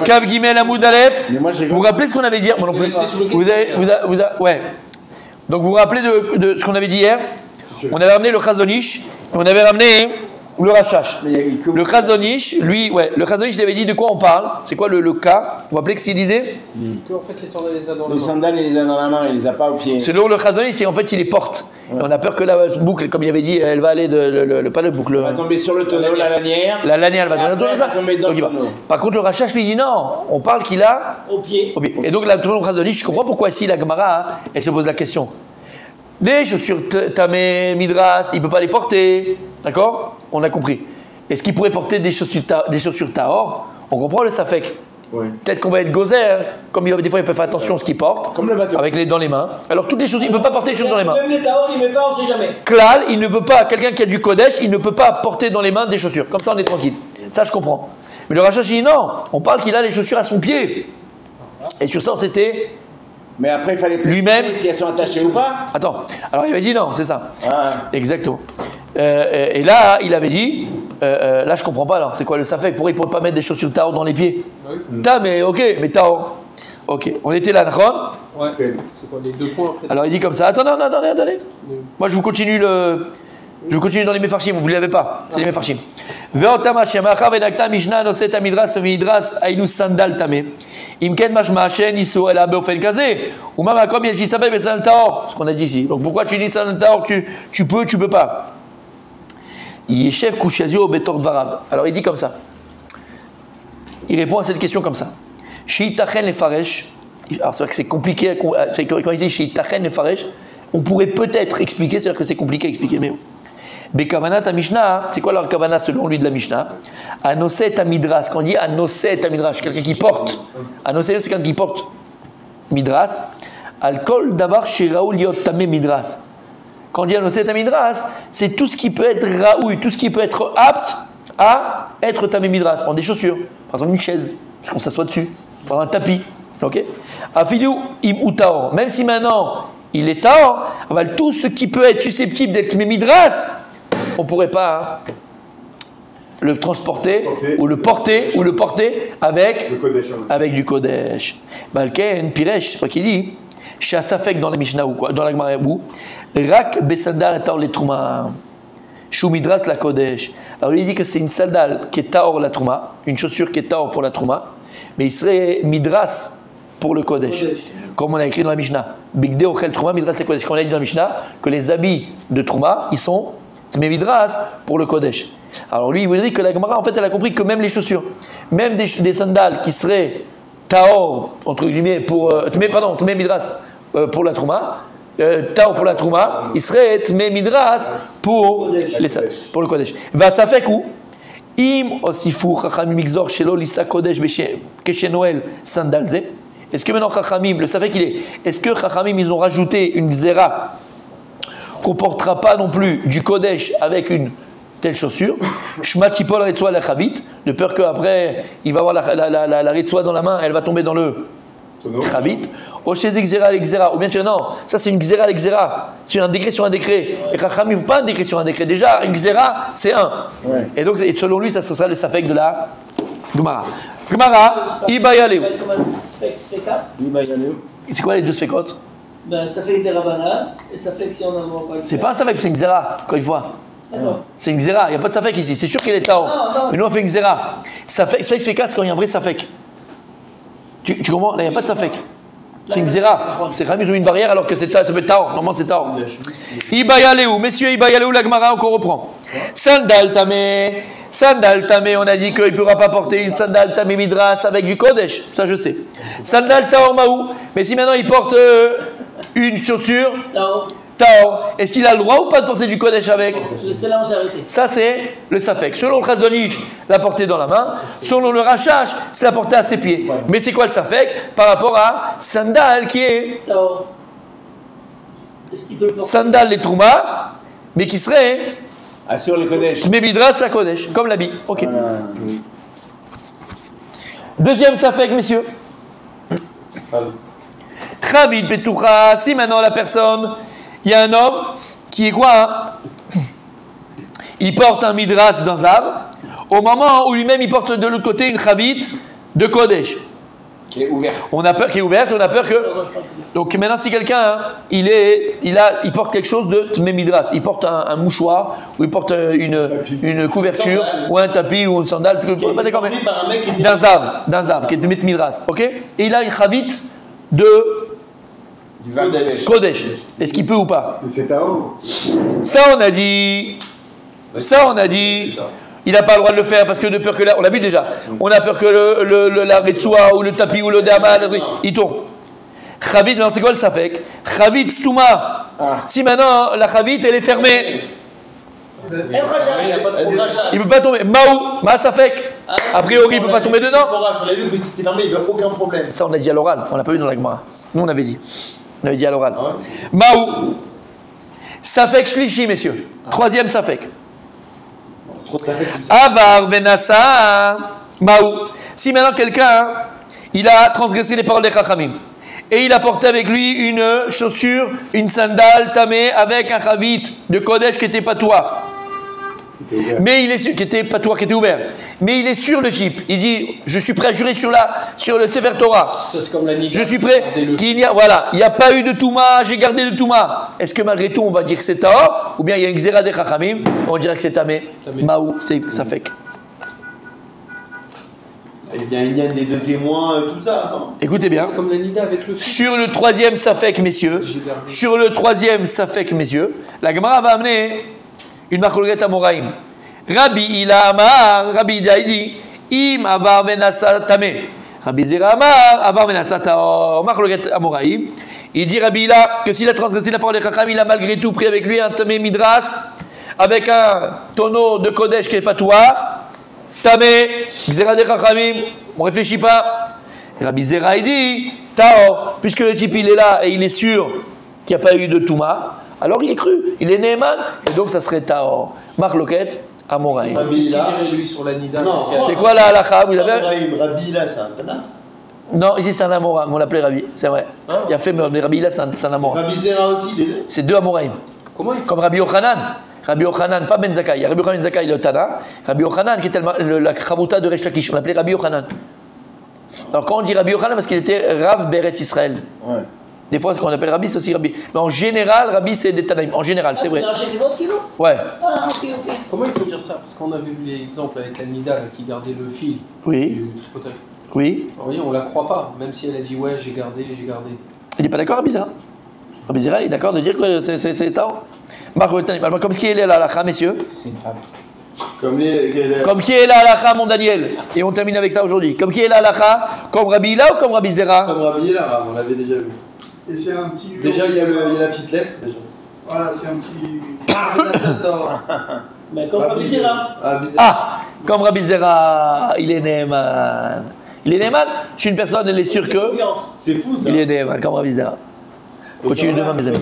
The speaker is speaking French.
Kav Gimel Amoud Aleph. Vous vous rappelez ce qu'on avait dit hier? Moi non plus. Ouais. Donc vous vous rappelez de ce qu'on avait dit hier? On avait ramené le Chazonish, et on avait ramené le Rachash. Le Chazonish, lui, ouais, le Chazonish, il avait dit de quoi on parle. C'est quoi le cas? Vous vous rappelez ce qu'il disait? En fait, les sandales, les a dans la main. Les sandales, il les a dans la main, il les a pas au pied. Selon le Chazonish, c'est en fait il les porte. Ouais. On a peur que la boucle, comme il avait dit, elle va aller pas le boucle. Elle va tomber sur le tonneau, la lanière. La lanière, elle va tomber dans le tonneau. Par contre, le Rachash lui dit non, on parle qu'il a au pied. Et donc, le Chazonish, je comprends pourquoi ici la Gemara, elle se pose la question. Les chaussures Tamé, Midras, il ne peut pas les porter. D'accord? On a compris. Est-ce qu'il pourrait porter des chaussures Tahor? On comprend le Safek. Ouais. Peut-être qu'on va être gozer, comme des fois il peut faire attention à ce qu'il porte. Comme le bateau. Avec dans les mains. Alors toutes les choses, il ne peut pas porter les choses dans les mains. Même les Tahor, il ne met pas, on ne sait jamais. Klal, il ne peut pas, quelqu'un qui a du Kodesh, il ne peut pas porter dans les mains des chaussures. Comme ça, on est tranquille. Ça, je comprends. Mais le Rachash dit non, on parle qu'il a les chaussures à son pied. Et sur ça, c'était. Mais après, il fallait lui-même si elles sont attachées ou pas. Attends, alors il avait dit non, c'est ça. Ah. Exactement. Et là, il avait dit, là je comprends pas alors, c'est quoi le Safek? Pourquoi il ne pourrait pas mettre des chaussures Tahor dans les pieds? Ta, mais ok, mais Tahor. Ok, on était là, d'accord? Ouais, c'est quoi les 2 points après? Alors il dit comme ça, attendez. Moi je vous continue dans les Mefarshim, vous ne l'avez pas, c'est les Mefarshim. Ve'otam Hashem, achav enakta Mishnah noset amidras midras ainus sandal tameh. Imken mashma shen isu ela beofen kazeh. Ou mamakom yel shistabel besandal tahor. Ce qu'on a dit ici. Donc pourquoi tu dis sandal tahor? Tu peux pas. Yeshev kushazio betor dvarav. Alors il dit comme ça. Il répond à cette question comme ça. Sheitachen lefaresh. Alors c'est vrai que c'est compliqué. C'est quand il dit sheitachen lefaresh, on pourrait peut-être expliquer. C'est-à-dire que c'est compliqué à expliquer, mais. Bekavana ta Mishnah, c'est quoi leur kavana selon lui de la Mishnah? Anoset ta midras. Quand on dit anoset ta midras, quelqu'un qui porte. Anoset, c'est quelqu'un qui porte midras. Alkol davar chez Raoul yot tamé midras. Quand on dit anoset ta midras, c'est tout ce qui peut être raoul, tout ce qui peut être apte à être tamé midras. Prendre des chaussures, par exemple une chaise, parce qu'on s'assoit dessus, par un tapis. Ok? Afidu im ou taor. Même si maintenant il est taor, tout ce qui peut être susceptible d'être tamé midras, on ne pourrait pas le transporter ou le porter avec du Kodesh. Balken, Piresh, c'est pas qu'il dit, chez Asafek dans la Mishnah ou quoi, dans la Gemara ou Rak besandal atar le trouma, Shou midras la Kodesh. Alors il dit que c'est une sandale qui est taor la trouma, une chaussure qui est taor pour la trouma, mais il serait midras pour le Kodesh. Comme on a écrit dans la Mishnah. Bigde ochel trouma, midras la Kodesh. Quand on a dit dans la Mishnah que les habits de trouma, ils sont mais midras pour le Kodesh. Alors lui, il vous dit que la Gemara, en fait, elle a compris que même les chaussures, même des sandales qui seraient taor, entre guillemets, pour midras pour la trouma, taor pour la trouma, il serait midras pour le Kodesh. Va ça fait coup im osifou chachamim mixor shelo lisa Kodesh keshe Noël sandalze. Est-ce que maintenant chachamim, le savait qu'il est, est-ce que chachamim ils ont rajouté une zera qu'on ne portera pas non plus du Kodesh avec une telle chaussure, Shma Tipol Ritzwa la Chavit, de peur qu'après il va avoir la Ritzwa dans la main, elle va tomber dans le Chavit, ou chez Xera l'exera, ou bien tu dis non, ça c'est une Xera l'exera, c'est un décret sur un décret, et Chacham il ne veut pas un décret sur un décret, déjà une Xera c'est un, et donc selon lui ça sera le Safek de la Gemara. Gemara, Ibayaleu. C'est quoi les deux Sfekot? Ben, ça fait des rabanades et ça fait que si on en voit pas. C'est pas un safek, c'est une xéra, encore une fois. C'est une xéra, il n'y a pas de safek ici. C'est sûr qu'il est tao. Mais nous on fait une xéra. Safek, c'est quand il y a un vrai safek. Tu comprends? Là il n'y a pas de safek. C'est une xéra. C'est quand même ils ont une barrière alors que ça peut être tao. Normalement c'est tao. Ibayaleu, messieurs, Ibayaleu, la Gemara, on reprend. Sandal tamé, on a dit qu'il ne pourra pas porter une sandal tamé midras avec du Kodesh. Ça je sais. Sandal taor maou. Mais si maintenant il porte une chaussure Taor, est-ce qu'il a le droit ou pas de porter du Kodesh avec? C'est là où on s'est arrêté. Ça c'est le Safek. Selon le Chazonish, la porter dans la main. Selon le Rachash, c'est la porter à ses pieds. Ouais. Mais c'est quoi le Safek par rapport à sandal qui est Taor. Est-ce qu'il peut le porter? Sandal les Trouma, mais qui serait sur le Kodesh. Mais Midras la Kodesh, comme l'habit. Ok. Deuxième Safek, messieurs. Chabit Petoucha, si maintenant la personne, il y a un homme qui est quoi il porte un midras d'un zav, au moment où lui-même il porte de l'autre côté une chabit de Kodesh. Qui est ouvert. On a peur, qui est ouverte, on a peur que. Donc maintenant, si quelqu'un, hein, il porte quelque chose de Tmemidras, il porte un mouchoir, ou il porte une couverture, ou un tapis, ou une sandale, pas d'accord, mais d'un zav, qui est Tmemidras, ok? Et il a une chavit de Kodesh. Est-ce qu'il peut ou pas? Et c'est Tao. Ça, on a dit. Il n'a pas le droit de le faire parce que de peur que on l'a vu déjà. On a peur que la Retsoua ou le tapis ou le Dama, il tombe. Chavit, maintenant c'est quoi le Safek? Chavit Stouma. Si maintenant la Chavit elle est fermée, il ne peut pas tomber. Maou, Ma Safek. A priori il ne peut pas tomber dedans. On a vu que si c'était fermé, il n'y avait aucun problème. Ça on a dit à l'oral, on l'a pas vu dans la Gemara. Nous on avait dit. On avait dit à l'oral. Maou. Safek Shlishi, messieurs. Troisième Safek. Avar Benassa Maou. Si maintenant quelqu'un il a transgressé les paroles des Chachamim et il a porté avec lui une chaussure, une sandale tamée avec un chavit de Kodesh qui était patouar, mais il est sûr, qui était patouar, qui était ouvert, mais il est sur le chip. Il dit je suis prêt à jurer sur le Sefer Torah. Ça, c'est comme la Nida. Je suis prêt qu'il n'y a il n'y a pas eu de Touma, j'ai gardé le Touma. Est-ce que malgré tout on va dire que c'est Taor ou bien il y a une Xéra des Chachamim, on dirait que c'est Tamé. Maou, c'est Safek. Il y a une des deux témoins, tout ça, non? Écoutez bien. Comme la Nida avec le fil. Sur le troisième Safek, messieurs, la Gemara va amener une machloket amoraïm. Rabbi Ila Amar, Rabbi Ida dit, Im avar benassa tamé. Rabbi Zera Amar, avar benassa taor, machloket amoraïm. Il dit Rabbi Ila que s'il a transgressé la parole des Chacham, il a malgré tout pris avec lui un tamé midras, avec un tonneau de Kodesh qui est patouar. Tamé, Xéra des Chachamim, on ne réfléchit pas. Rabbi Zera il dit, Tao, puisque le type il est là et il est sûr qu'il n'y a pas eu de Touma, alors il est cru, il est Neeman, et donc ça serait Tao. Marloquet, Amoraïm. Qu'est-ce qu'il dirait lui sur la Nida? C'est quoi la halakha? Vous avez... Rabbi là, c'est un Tana. Non, ici c'est un Amoraïm, on l'appelait Rabbi, c'est vrai. Il y a fait, mais Rabbi là c'est un Amoraïm. Rabbi Zera aussi, les deux. C'est deux Amoraïm. Comment il Comme Rabbi Yochanan. Rabbi Yochanan, pas Ben Zakkai. Rabbi Yochanan Ben Zakkai, le Tana. Rabbi Yochanan, qui était la Chavouta de Resh Lakish. On l'appelait Rabbi Yochanan. Alors quand on dit Rabbi Yochanan, parce qu'il était Rav Beretz Israël. Ouais. Des fois, ce qu'on appelle Rabbi, c'est aussi Rabbi. Mais en général, Rabbi, c'est des Tanaïm. En général, c'est vrai. C'est un chez votre kilo? Ouais. Ah, ok. Comment il faut dire ça? Parce qu'on avait vu l'exemple avec la Nida là, qui gardait le fil Oui. du tricotage. Oui. Alors, voyez, on la croit pas, même si elle a dit ouais, j'ai gardé. Il n'est pas d'accord, Rabbi Zera? Rabbi Zera, il est d'accord de dire que c'est Tao? Comme qui est la halakha, messieurs? C'est une femme. Comme qui est la halakha, mon Daniel? Et on termine avec ça aujourd'hui. Comme qui est la halakha? Comme Rabbi Ila ou comme Rabbi Zera? Comme Rabbi Ila, on l'avait déjà vu. Et c'est un petit. Déjà, il y a la petite lettre. Déjà. Voilà, c'est un petit. Mais comme Rabbi Zera. Ah, comme Rabbi Zera, il est Neeman. Il est Neeman? Je suis une personne, elle est sûre que. C'est fou ça. Il est Neeman, comme Rabbi Zera. Continue demain, mes amis.